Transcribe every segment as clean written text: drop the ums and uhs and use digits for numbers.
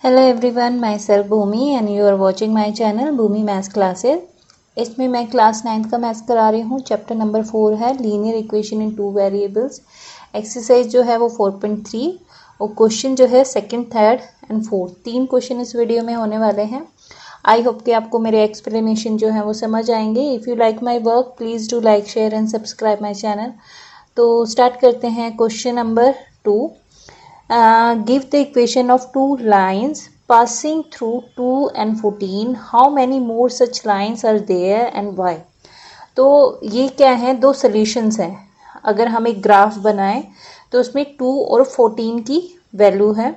Hello everyone, myself Bhoomi and you are watching my channel Bhoomi maths classes. इसमें मैं class 9th का maths करा रही हूँ। चैप्टर नंबर 4 है linear equation in 2 variables. Exercise जो है वो 4.3 और क्वेश्चन जो है second, third and fourth, 3 question इस वीडियो में होने वाले हैं। आई होप कि आपको मेरे एक्सप्लेनेशन जो है वो समझ आएंगे। If you like my work please do like, share and subscribe my channel. तो स्टार्ट करते हैं। Question number 2, give the equation of two lines passing through 2 and 14. How many more such lines are there and why? तो ये क्या है, दो solutions हैं। अगर हम एक ग्राफ बनाएं तो उसमें 2 और 14 की वैल्यू है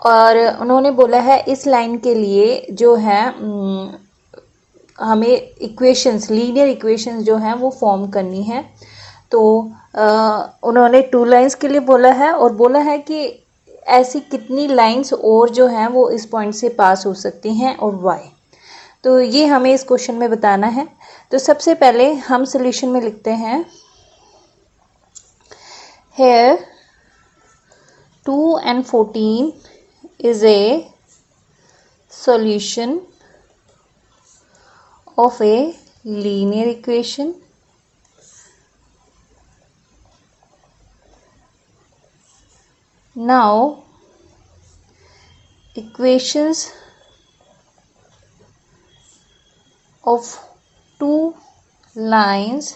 और उन्होंने बोला है इस लाइन के लिए जो है हमें इक्वेशंस, लीनियर इक्वेशंस जो हैं वो फॉर्म करनी है। तो उन्होंने 2 लाइंस के लिए बोला है और बोला है कि ऐसी कितनी लाइंस और जो हैं वो इस पॉइंट से पास हो सकती हैं और वाई। तो ये हमें इस क्वेश्चन में बताना है। तो सबसे पहले हम सॉल्यूशन में लिखते हैं hair 2 and 14 is a solution of a linear equation now equations of 2 lines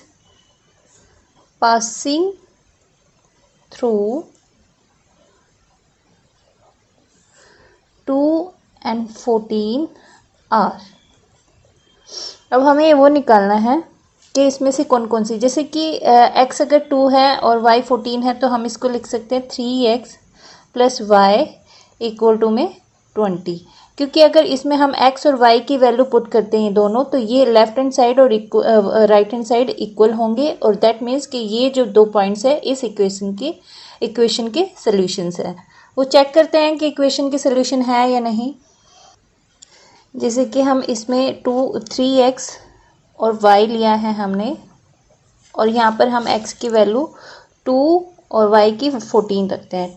passing through 2 and 14 are। अब हमें वो निकालना है कि इसमें से कौन कौन सी, जैसे कि x अगर 2 है और y 14 है तो हम इसको लिख सकते हैं 3x plus Y equal to में 20, क्योंकि अगर इसमें हम x और y की वैल्यू पुट करते हैं दोनों तो ये लेफ्ट हैंड साइड और राइट हैंड साइड इक्वल होंगे और दैट मीन्स कि ये जो 2 पॉइंट्स है इस इक्वेशन के सॉल्यूशंस है। वो चेक करते हैं कि इक्वेशन के सॉल्यूशन है या नहीं। जैसे कि हम इसमें 3x और y लिया है हमने और यहाँ पर हम x की वैल्यू 2 और y की 14 रखते हैं।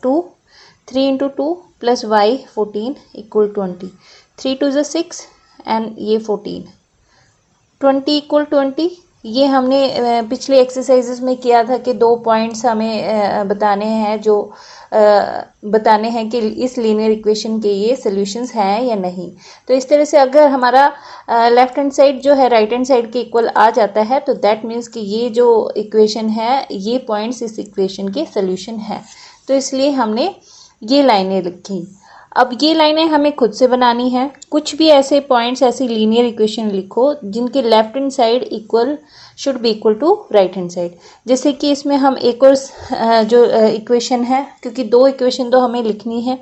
3 इंटू 2 प्लस y 14 इक्वल 20, 3 2 ज़ा 6 एंड ये 14, 20 इक्वल 20। ये हमने पिछले एक्सरसाइजेस में किया था कि 2 पॉइंट्स हमें बताने हैं, जो बताने हैं कि इस लीनियर इक्वेशन के ये सॉल्यूशंस हैं या नहीं। तो इस तरह से अगर हमारा लेफ्ट हैंड साइड जो है राइट हैंड साइड के इक्वल आ जाता है तो दैट मीन्स कि ये जो इक्वेशन है, ये पॉइंट्स इस इक्वेशन के सॉल्यूशन है। तो इसलिए हमने ये लाइनें लिखी। अब ये लाइनें हमें खुद से बनानी है। कुछ भी ऐसे पॉइंट्स, ऐसी लीनियर इक्वेशन लिखो जिनके left hand side equal should be equal to right hand side. जैसे कि इसमें हम एक और जो इक्वेशन है, क्योंकि 2 इक्वेशन तो हमें लिखनी है,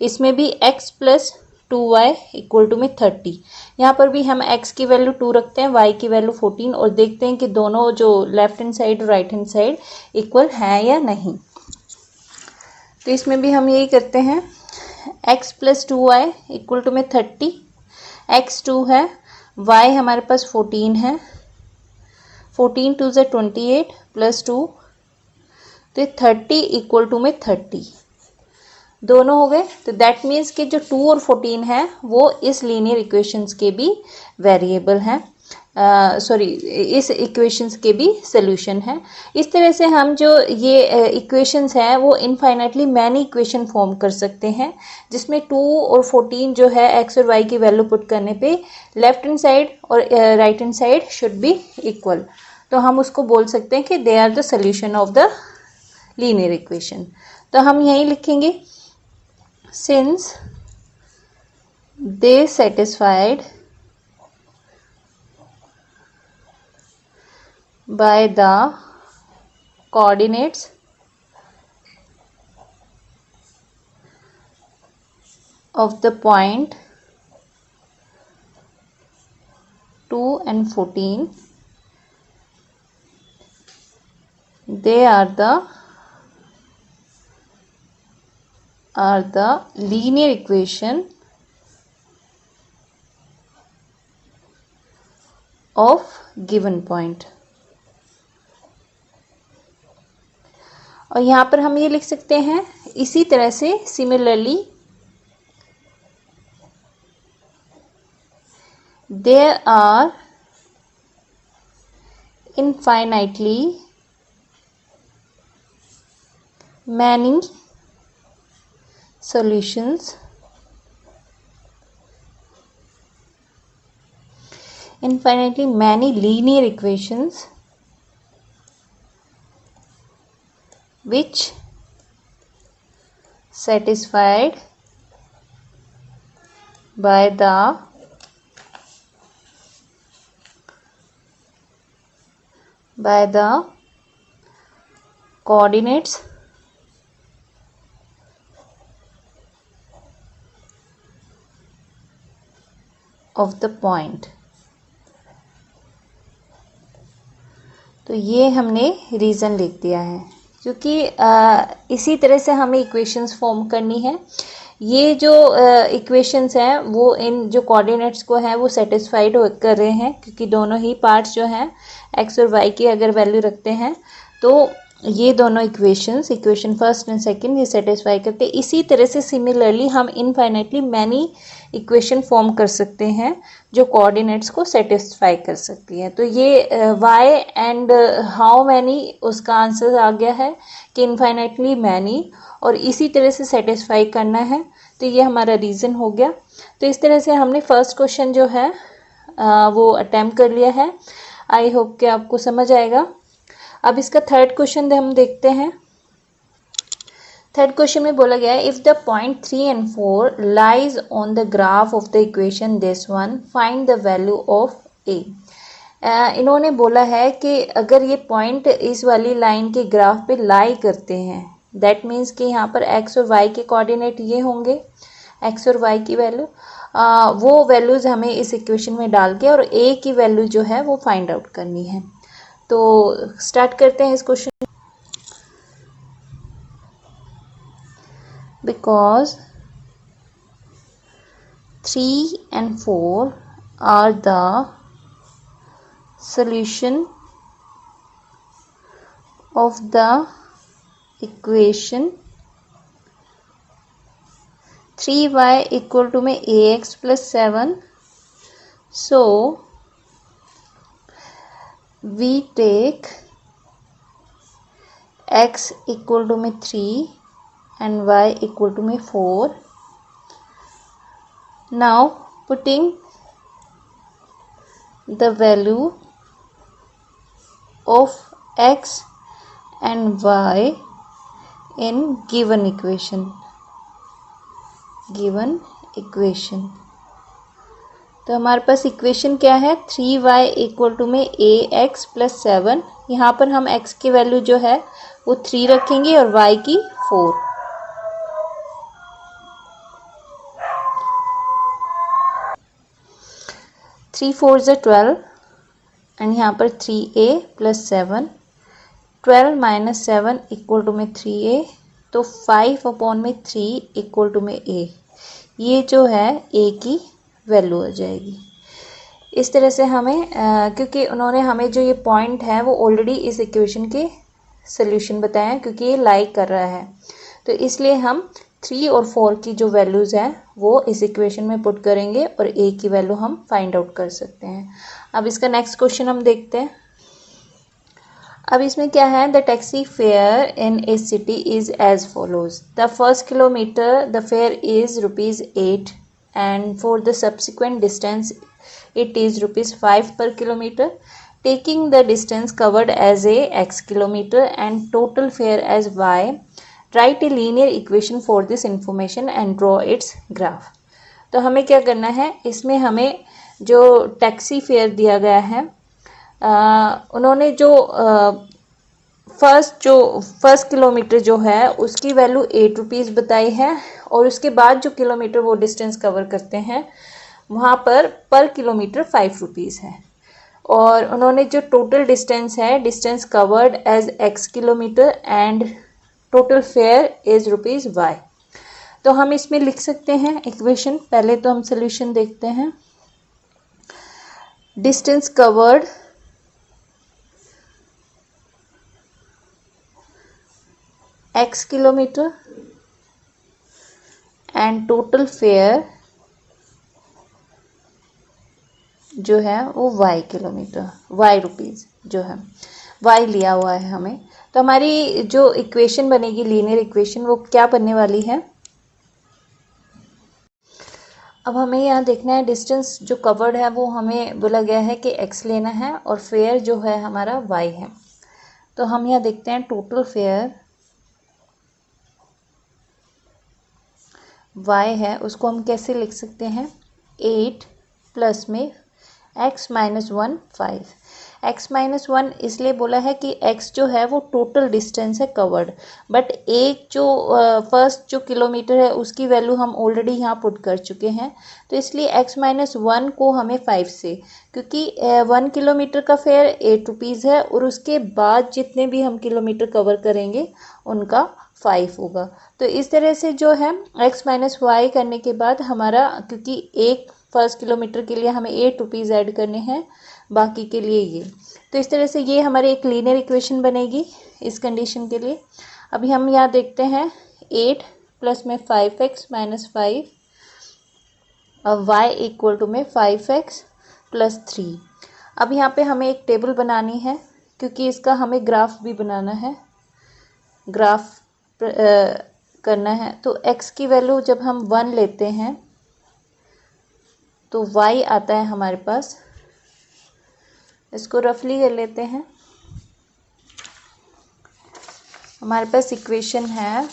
इसमें भी x plus 2y equal to में 30। यहाँ पर भी हम x की वैल्यू 2 रखते हैं, y की वैल्यू 14 और देखते हैं कि दोनों जो लेफ्ट हैंड साइड और राइट हैंड साइड इक्वल है या नहीं। तो इसमें भी हम यही करते हैं, x plus 2y equal to में 30, x 2 है, y हमारे पास 14 है, 14 2 ज़ा 28 प्लस 2, तो 30 इक्वल टू में 30 दोनों हो गए। तो दैट मीन्स कि जो 2 और 14 है वो इस लीनियर इक्वेशंस के भी वेरिएबल हैं, इस इक्वेशंस के भी सॉल्यूशन है। इस तरह से हम जो ये इक्वेशंस हैं वो इनफाइनाइटली मैनी इक्वेशन फॉर्म कर सकते हैं, जिसमें 2 और 14 जो है x और y की वैल्यू पुट करने पे लेफ्ट हैंड साइड और right hand side should be equal. तो हम उसको बोल सकते हैं कि they are the solution of the linear equation. तो हम यही लिखेंगे, since they satisfied by the coordinates of the point 2 and 14, they are the linear equation of given point। और यहाँ पर हम ये लिख सकते हैं, इसी तरह से similarly there are infinitely many solutions, infinitely many linear equations which satisfied by the coordinates of the point। तो ये हमने रीज़न लिख दिया है, क्योंकि इसी तरह से हमें इक्वेशंस फॉर्म करनी है। ये जो इक्वेशंस हैं वो इन जो कोऑर्डिनेट्स को हैं वो सेटिस्फाइड कर रहे हैं, क्योंकि दोनों ही पार्ट्स जो हैं एक्स और वाई की अगर वैल्यू रखते हैं तो ये दोनों इक्वेशन फर्स्ट एंड सेकंड ये सेटिस्फाई करते हैं। इसी तरह से सिमिलरली हम इनफाइनाइटली मैनी इक्वेशन फॉर्म कर सकते हैं जो कोऑर्डिनेट्स को सेटिस्फाई कर सकती है। तो ये वाई एंड हाउ मैनी उसका आंसर आ गया है कि इनफाइनाइटली मैनी, और इसी तरह से सेटिस्फाई करना है, तो ये हमारा रीज़न हो गया। तो इस तरह से हमने फर्स्ट क्वेश्चन जो है वो अटैम्प्ट कर लिया है। आई होप कि आपको समझ आएगा। अब इसका थर्ड क्वेश्चन हम देखते हैं। थर्ड क्वेश्चन में बोला गया है if the point 3 and 4 lies on the graph of the equation this one find the value of a. इन्होंने बोला है कि अगर ये पॉइंट इस वाली लाइन के ग्राफ पे लाई करते हैं, दैट मीन्स कि यहाँ पर एक्स और वाई के कोऑर्डिनेट ये होंगे, एक्स और वाई की वैल्यू, वो वैल्यूज़ हमें इस इक्वेशन में डाल के और ए की वैल्यू जो है वो फाइंड आउट करनी है। तो स्टार्ट करते हैं इस question. Because 3 and 4 are the solution of the equation 3y equal to में ax plus 7, so we take x equal to में 3 and y equal to में 4. Now putting the value of x and y in given equation, तो हमारे पास equation क्या है 3y equal to में ax plus 7। यहाँ पर हम x की वैल्यू जो है वो 3 रखेंगे और y की 4। थ्री 4 ज़ 12 एंड यहाँ पर 3a plus 7, 12 minus 7 equal to में 3a, तो 5 अपॉन में 3 इक्वल टू में a, ये जो है a की वैल्यू हो जाएगी। इस तरह से हमें क्योंकि उन्होंने हमें जो ये पॉइंट है वो ऑलरेडी इस इक्वेशन के सोल्यूशन बताया है, क्योंकि ये लाई कर रहा है, तो इसलिए हम 3 और 4 की जो वैल्यूज़ हैं वो इस इक्वेशन में पुट करेंगे और a की वैल्यू हम फाइंड आउट कर सकते हैं। अब इसका नेक्स्ट क्वेश्चन हम देखते हैं। अब इसमें क्या है, the taxi fare in a city is as follows. The first kilometre the fare is ₹8 and for the subsequent distance it is ₹5 per kilometer. Taking the distance covered as a x kilometer and total fare as y, write a linear equation for this information and draw its graph. तो हमें क्या करना है, इसमें हमें जो taxi fare दिया गया है उन्होंने जो फर्स्ट किलोमीटर जो है उसकी वैल्यू ₹8 बताई है, और उसके बाद जो किलोमीटर वो डिस्टेंस कवर करते हैं वहाँ पर किलोमीटर ₹5 है, और उन्होंने जो टोटल डिस्टेंस है, distance covered as x kilometre and total fare is ₹y। तो हम इसमें लिख सकते हैं इक्वेशन। पहले तो हम सोल्यूशन देखते हैं। Distance covered x kilometre and total fare जो है वो y किलोमीटर, y रुपीज़ जो है y लिया हुआ है हमें। तो हमारी जो इक्वेशन बनेगी लीनियर इक्वेशन वो क्या बनने वाली है। अब हमें यहाँ देखना है डिस्टेंस जो कवर्ड है वो हमें बोला गया है कि x लेना है और फेयर जो है हमारा y है। तो हम यहाँ देखते हैं टोटल फेयर y है, उसको हम कैसे लिख सकते हैं 8 प्लस में x-1 5। x-1 इसलिए बोला है कि x जो है वो टोटल डिस्टेंस है कवर्ड, बट एक जो फर्स्ट जो किलोमीटर है उसकी वैल्यू हम ऑलरेडी यहाँ पुट कर चुके हैं, तो इसलिए x-1 को हमें 5 से, क्योंकि 1 किलोमीटर का फेयर 8 रुपीज़ है और उसके बाद जितने भी हम किलोमीटर कवर करेंगे उनका 5 होगा। तो इस तरह से जो है x-y करने के बाद हमारा, क्योंकि एक फर्स्ट किलोमीटर के लिए हमें 8 रुपीज़ ऐड करने हैं, बाकी के लिए ये, तो इस तरह से ये हमारे एक लीनियर इक्वेशन बनेगी इस कंडीशन के लिए। अभी हम यहाँ देखते हैं 8 प्लस में 5x माइनस 5 और y इक्वल टू में 5x प्लस 3। अब यहाँ पे हमें एक टेबल बनानी है क्योंकि इसका हमें ग्राफ भी बनाना है, ग्राफ करना है। तो x की वैल्यू जब हम 1 लेते हैं तो y आता है हमारे पास, इसको रफली कर लेते हैं। हमारे पास इक्वेशन है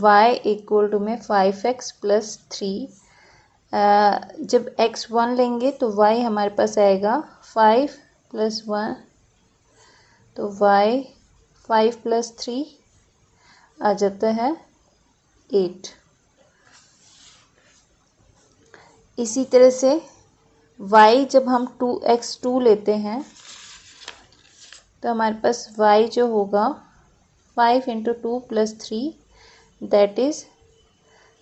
y इक्वल टू में 5x प्लस 3। जब x 1 लेंगे तो y हमारे पास आएगा 5 प्लस 1, तो y 5 प्लस 3 आ जाता है 8। इसी तरह से y जब हम 2x2 लेते हैं तो हमारे पास y जो होगा 5 इंटू 2 प्लस 3 दैट इज़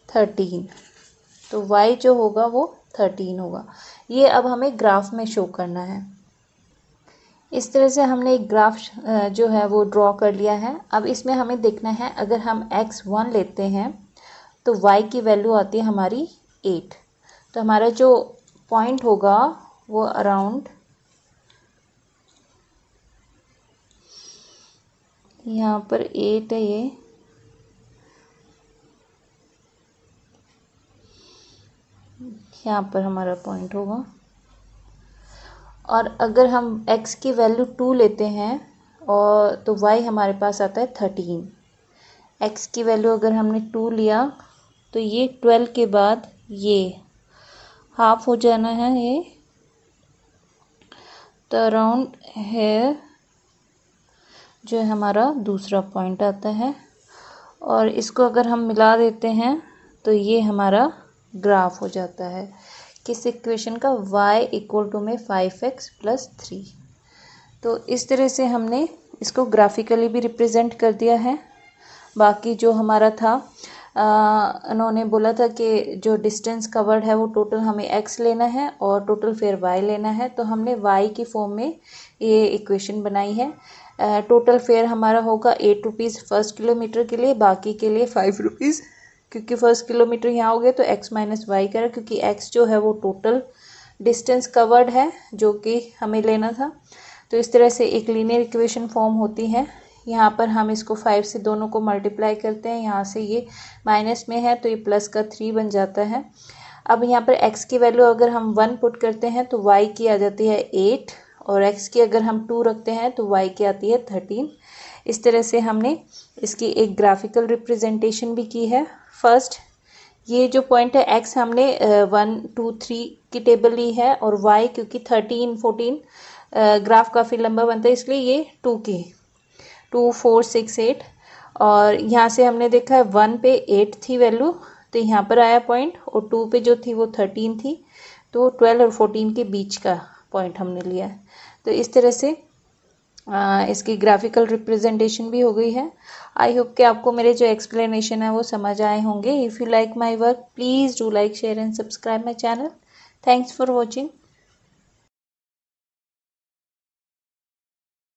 13। तो y जो होगा वो 13 होगा। ये अब हमें ग्राफ में शो करना है। इस तरह से हमने एक ग्राफ जो है वो ड्रॉ कर लिया है। अब इसमें हमें देखना है अगर हम x1 लेते हैं तो y की वैल्यू आती है हमारी 8। तो हमारा जो पॉइंट होगा वो अराउंड यहाँ पर 8 है, ये यहाँ पर हमारा पॉइंट होगा। और अगर हम x की वैल्यू 2 लेते हैं और तो y हमारे पास आता है 13। x की वैल्यू अगर हमने 2 लिया तो ये 12 के बाद ये हाफ हो जाना है ये, तो अराउंड है जो हमारा दूसरा पॉइंट आता है। और इसको अगर हम मिला देते हैं तो ये हमारा ग्राफ हो जाता है किस इक्वेशन का, y इक्वल टू में 5x प्लस 3। तो इस तरह से हमने इसको ग्राफिकली भी रिप्रेजेंट कर दिया है। बाकी जो हमारा था उन्होंने बोला था कि जो डिस्टेंस कवर्ड है वो टोटल हमें x लेना है और टोटल फिर y लेना है, तो हमने y की फॉर्म में ये इक्वेशन बनाई है। टोटल फेयर हमारा होगा 8 रुपीज़ फर्स्ट किलोमीटर के लिए, बाकी के लिए 5 रुपीज़, क्योंकि फर्स्ट किलोमीटर यहाँ हो गया तो x माइनस वाई करें, क्योंकि x जो है वो टोटल डिस्टेंस कवर्ड है जो कि हमें लेना था। तो इस तरह से एक लीनियर इक्वेशन फॉर्म होती है। यहाँ पर हम इसको 5 से दोनों को मल्टीप्लाई करते हैं, यहाँ से ये माइनस में है तो ये प्लस का 3 बन जाता है। अब यहाँ पर x की वैल्यू अगर हम 1 पुट करते हैं तो y की आ जाती है 8, और x की अगर हम 2 रखते हैं तो y की आती है 13। इस तरह से हमने इसकी एक ग्राफिकल रिप्रेजेंटेशन भी की है। फर्स्ट ये जो पॉइंट है x हमने 1 2 3 की टेबल ली है, और y क्योंकि 13 14 ग्राफ काफ़ी लंबा बनता है इसलिए ये 2 की 2 4 6 8, और यहाँ से हमने देखा है 1 पे 8 थी वैल्यू तो यहाँ पर आया पॉइंट, और 2 पे जो थी वो 13 थी, तो 12 और 14 के बीच का पॉइंट हमने लिया है। तो इस तरह से इसकी ग्राफिकल रिप्रेजेंटेशन भी हो गई है। आई होप कि आपको मेरे जो एक्सप्लेनेशन है वो समझ आए होंगे। If you like my work please do like share and subscribe my channel. Thanks for watching.